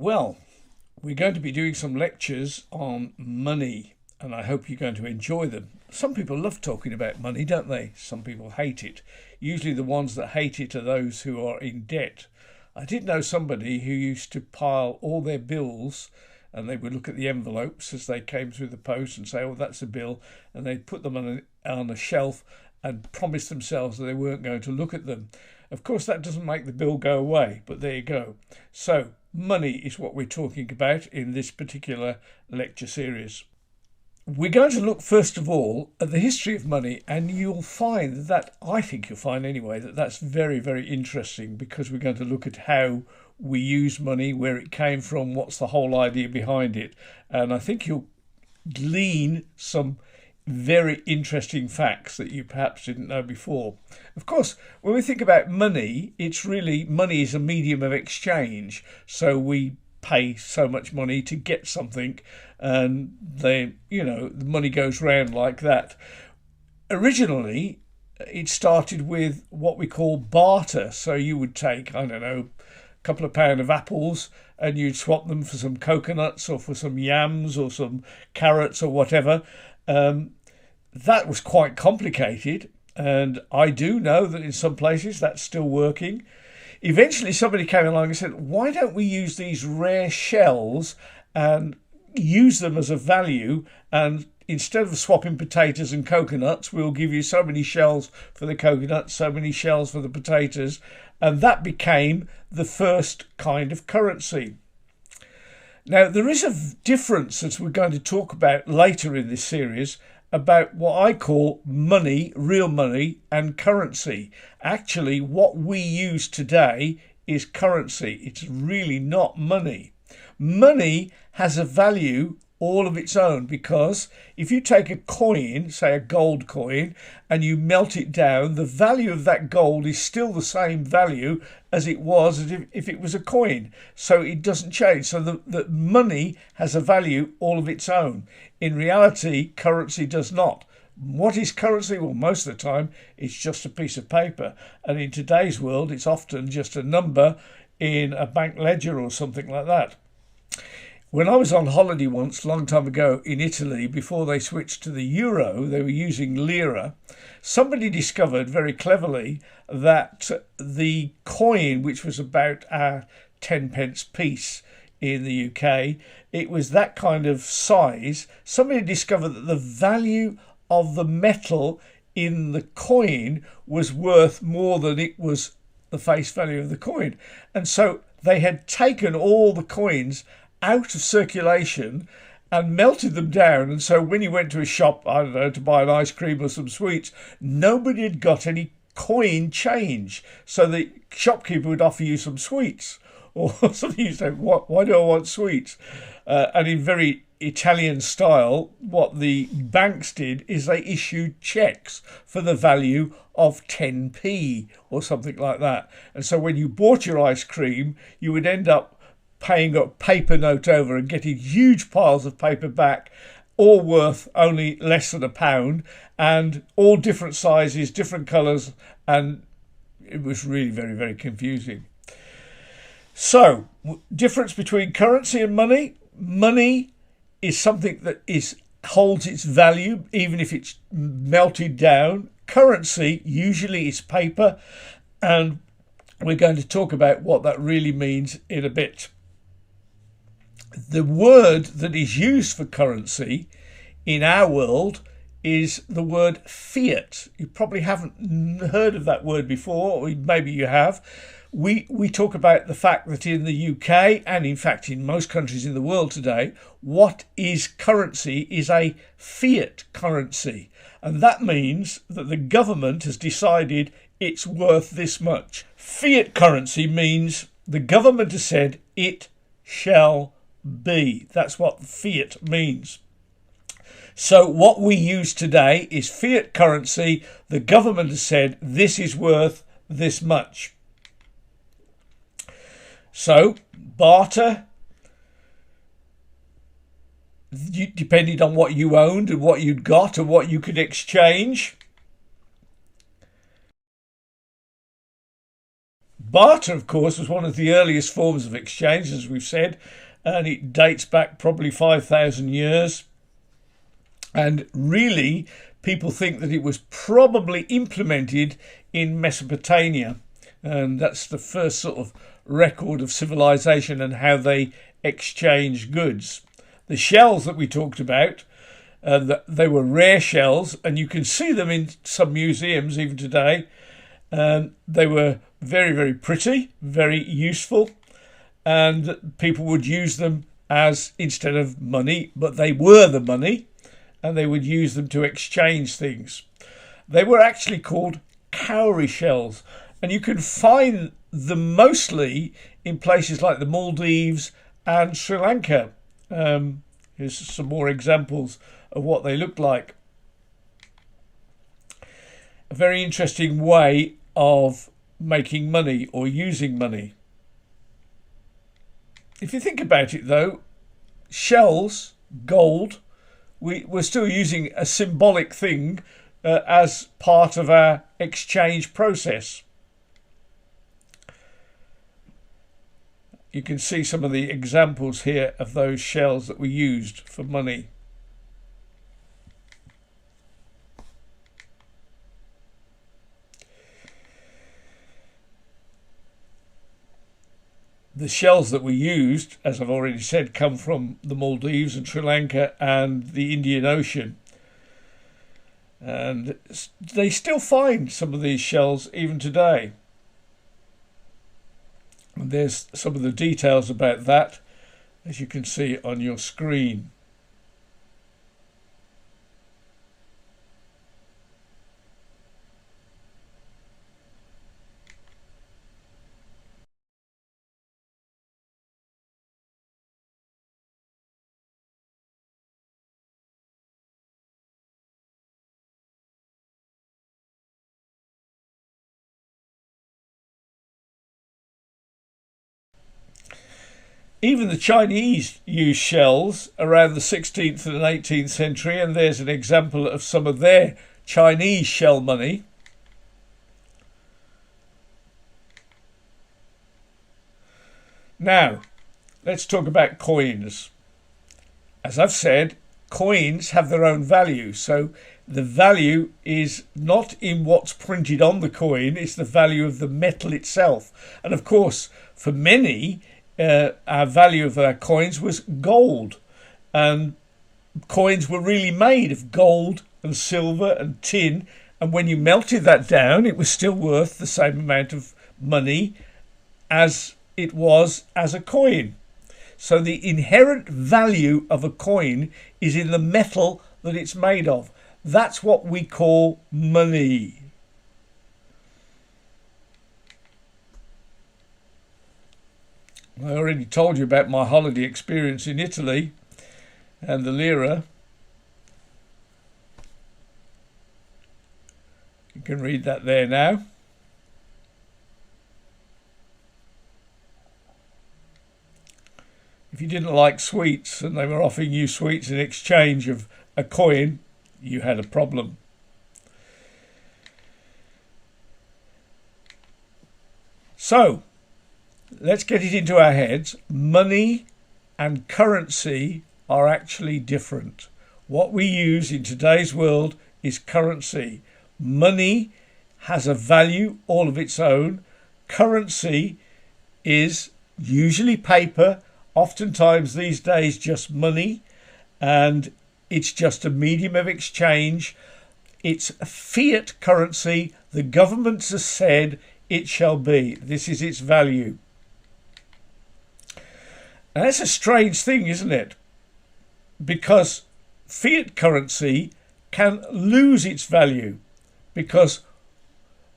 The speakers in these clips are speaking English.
Well, we're going to be doing some lectures on money, and I hope you're going to enjoy them. Some people love talking about money, don't they? Some people hate it. Usually the ones that hate it are those who are in debt. I did know somebody who used to pile all their bills, and they would look at the envelopes as they came through the post and say, oh, that's a bill, and they'd put them on a shelf and promise themselves that they weren't going to look at them. Of course, that doesn't make the bill go away, but there you go. So, money is what we're talking about in this particular lecture series. We're going to look first of all at the history of money, and you'll find that, I think you'll find anyway, that that's very, very interesting, because we're going to look at how we use money, where it came from, what's the whole idea behind it. And I think you'll glean some very interesting facts that you perhaps didn't know before. Of course, when we think about money, it's really, money is a medium of exchange. So we pay so much money to get something, and the money goes round like that. Originally, it started with what we call barter. So you would take, I don't know, a couple of pounds of apples, and you'd swap them for some coconuts or for some yams or some carrots or whatever. That was quite complicated, and I do know that in some places that's still working. Eventually somebody came along and said, why don't we use these rare shells and use them as a value, and instead of swapping potatoes and coconuts, we'll give you so many shells for the coconuts, so many shells for the potatoes, and that became the first kind of currency. Now, there is a difference, as we're going to talk about later in this series, about what I call money, real money, and currency. Actually, what we use today is currency. It's really not money. Money has a value all of its own, because if you take a coin, say a gold coin, and you melt it down, the value of that gold is still the same value as it was if it was a coin. So it doesn't change. So the money has a value all of its own. In reality, currency does not. What is currency? Well, most of the time, it's just a piece of paper. And in today's world, it's often just a number in a bank ledger or something like that. When I was on holiday once, a long time ago, in Italy, before they switched to the euro, they were using lira. Somebody discovered very cleverly that the coin, which was about a 10p piece in the UK, it was that kind of size. Somebody discovered that the value of the metal in the coin was worth more than it was the face value of the coin. And so they had taken all the coins out of circulation and melted them down, and so when you went to a shop, I don't know, to buy an ice cream or some sweets, nobody had got any coin change, so the shopkeeper would offer you some sweets or something. You say, why do I want sweets? And in very Italian style, what the banks did is they issued cheques for the value of 10p or something like that. And so when you bought your ice cream, you would end up paying a paper note over and getting huge piles of paper back, all worth only less than £1, and all different sizes, different colours, and it was really very, very confusing. So, difference between currency and money. Money is something that holds its value even if it's melted down. Currency usually is paper, and we're going to talk about what that really means in a bit. The word that is used for currency in our world is the word fiat. You probably haven't heard of that word before, or maybe you have. We talk about the fact that in the UK, and in fact in most countries in the world today, what is currency is a fiat currency. And that means that the government has decided it's worth this much. Fiat currency means the government has said it shall be. That's what fiat means. So what we use today is fiat currency. The government has said this is worth this much. So barter, depending on what you owned and what you'd got and what you could exchange. Barter, of course, was one of the earliest forms of exchange, as we've said, and it dates back probably 5,000 years. And really, people think that it was probably implemented in Mesopotamia. And that's the first sort of record of civilization and how they exchange goods. The shells that we talked about, they were rare shells, and you can see them in some museums even today. They were very, very pretty, very useful, and people would use them as, instead of money, but they were the money, and they would use them to exchange things. They were actually called cowrie shells, and you can find them mostly in places like the Maldives and Sri Lanka. Here's some more examples of what they look like. A very interesting way of making money or using money. If you think about it though, shells, gold, we're still using a symbolic thing as part of our exchange process. You can see some of the examples here of those shells that were used for money. The shells that were used, as I've already said, come from the Maldives and Sri Lanka and the Indian Ocean. And they still find some of these shells even today. And there's some of the details about that, as you can see on your screen. Even the Chinese used shells around the 16th and 18th century, and there's an example of some of their Chinese shell money. Now, let's talk about coins. As I've said, coins have their own value, so the value is not in what's printed on the coin, it's the value of the metal itself. And of course, for many, our value of our coins was gold, and coins were really made of gold and silver and tin, and when you melted that down it was still worth the same amount of money as it was as a coin. So the inherent value of a coin is in the metal that it's made of. That's what we call money. I already told you about my holiday experience in Italy and the lira. You can read that there now. If you didn't like sweets and they were offering you sweets in exchange of a coin, you had a problem. So, let's get it into our heads. Money and currency are actually different. What we use in today's world is currency. Money has a value all of its own. Currency is usually paper, oftentimes these days just money, and it's just a medium of exchange. It's a fiat currency. The governments have said it shall be. This is its value. And that's a strange thing, isn't it? Because fiat currency can lose its value, because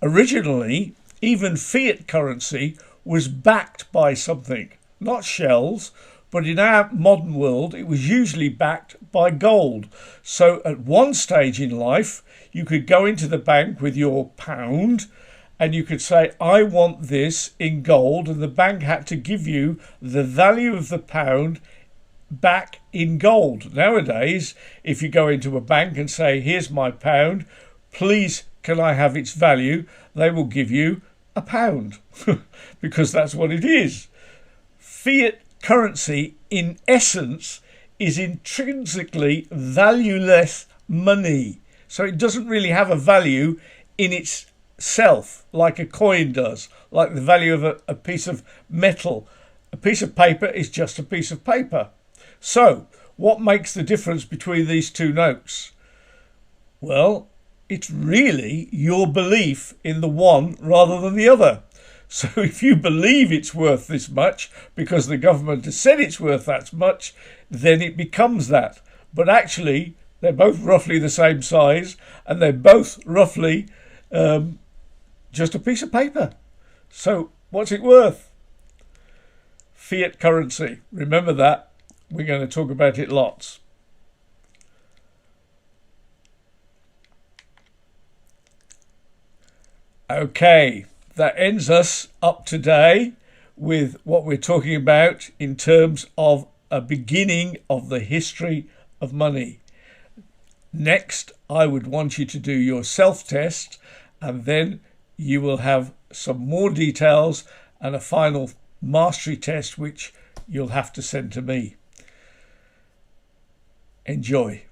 originally even fiat currency was backed by something, not shells, but in our modern world it was usually backed by gold. So at one stage in life you could go into the bank with your pound and you could say, I want this in gold, and the bank had to give you the value of the pound back in gold. Nowadays, if you go into a bank and say, here's my pound, please can I have its value, they will give you a pound because that's what it is. Fiat currency, in essence, is intrinsically valueless money. So it doesn't really have a value in itself like a coin does, like the value of a piece of metal. A piece of paper is just a piece of paper. So what makes the difference between these two notes? Well, it's really your belief in the one rather than the other. So if you believe it's worth this much because the government has said it's worth that much, then it becomes that. But actually, they're both roughly the same size and they're both roughly just a piece of paper. So what's it worth? Fiat currency. Remember that. We're going to talk about it lots. Okay, that ends us up today with what we're talking about in terms of a beginning of the history of money. Next, I would want you to do your self-test, and then you will have some more details and a final mastery test which you'll have to send to me. Enjoy.